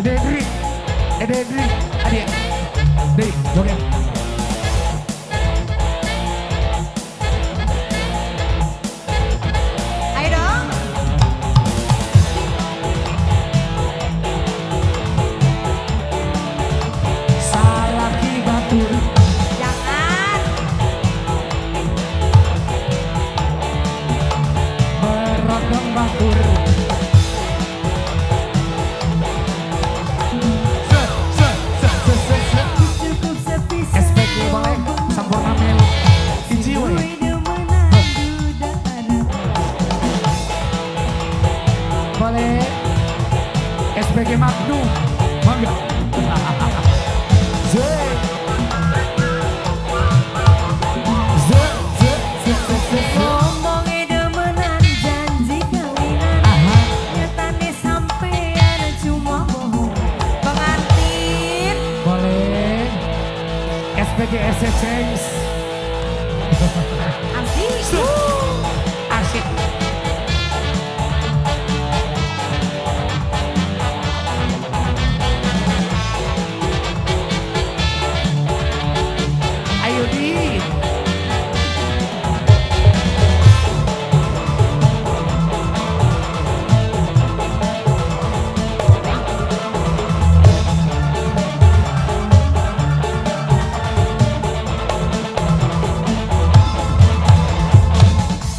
Dendri, Dendri, adik, Dek, joget. Ayo dong. Salaki batur. Jangan. Beragam batur. Cukup sepi SPG boleh sempurna melu. Iji we. Boleh. SPG Magnum. Mangga. Z. Ngomongnya demenan janji kawinan. Aha. Nyatane sampean cuma bohong. Pengantin. Boleh. SPG SCCs. Asik. Asik. Ayo di.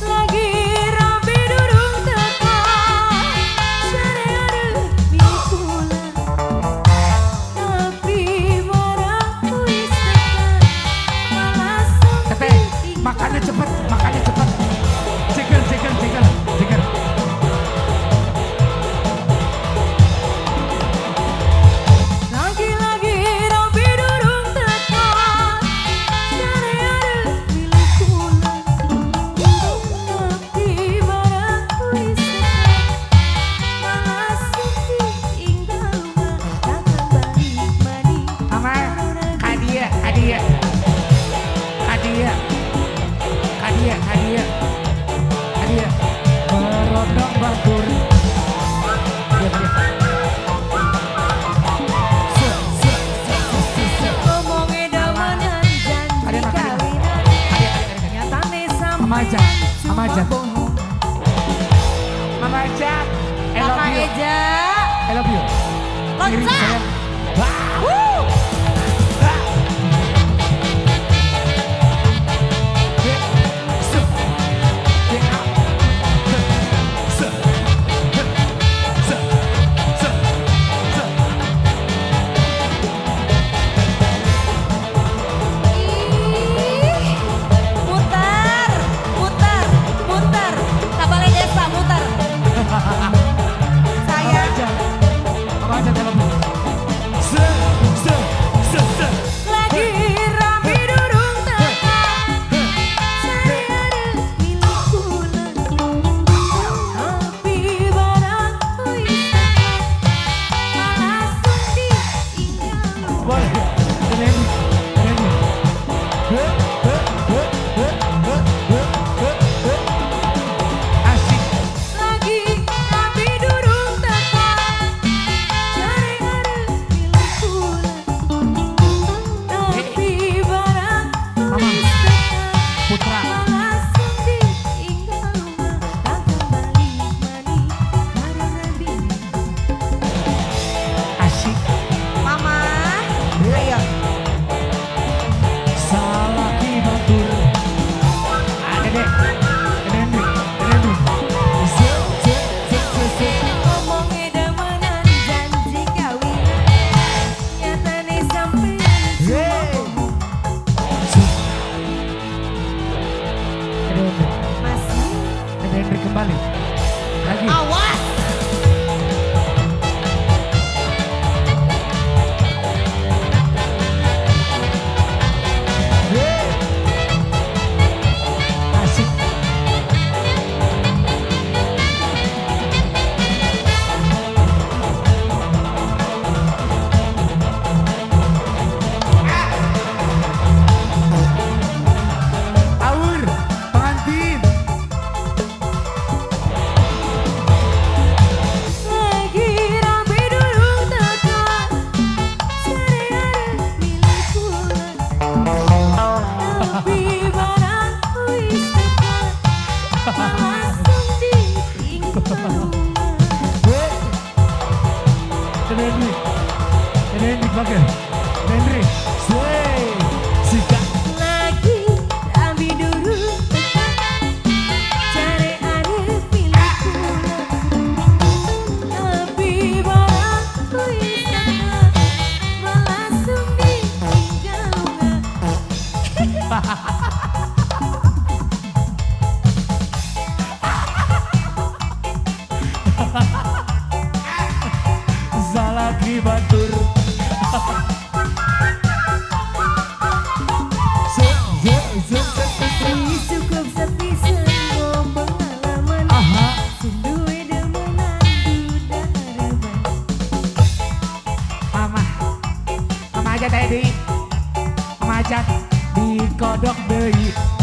Lagi rapi durung teka. Syariah milik kula. Tapi barang kuis teka. Malah Teteh, makannya cepet, makannya cepet. Ceker, ceker, ceker, ceker. Lagi-lagi rapi durung teka. Syariah milik kula. Tapi barang kuis teka. Malah sepi tinggal mah. Takkan balik mani. Mama, hadiah, hadiah. Hadiah. Hadiah, hadiah. Hadiah. Berondong batur. Iya, iya. Se, se, se, se, se. Ngomongnya demenan janji Ada makan. kawinan. Hadiah, hadiah. Nyatane Mama aja, sampean Mama aja. cuma bohong. Mama aja, I love Kakak you. Eja. I love you. Kirim Loncat. sayang. Wah. Wuh. Ah. Be, se, be, ah. Se, se, se, se, se. Ih, muter, muter, muter. Kabalnya desa muter. Mama Saya aja. Mama aja telepon. Se, se, se, se. lagi rapi durung teka. Saya milik kula. Tapi barang kuis teka. Malah sepi tinggal. Boleh. Ini, ini. He, he, he, he, he, he, he, he. Asik. Lagi rapi durung teka. Syariah milik kula. Tapi barang kuis teka. Putra. Malah sepi tinggal mah. Takkan balik mani. Baru rabi. Asik. Mama, ayo. Salaki batur. Ada deh. Ini. Se, se, se, se, se. Ngomongnya demenan janji kawinan. Nyatane sampean cuma Yeay. bohong. Se. Ini. Masih Ini kembali. Lagi. awas. Yeay. Asik. Aur, pengantin. langsung ditinggal. Henry, Henry pakai, Henry, sway, sikat. Lagi ambil dulu cari ada pilihku tapi barangku istana langsung ditinggal. Zalaki batur. Cukup sepisan pengalaman. Aha. Sundue demenan duda reban. Mama aja tadi, mama aja di kodok deui.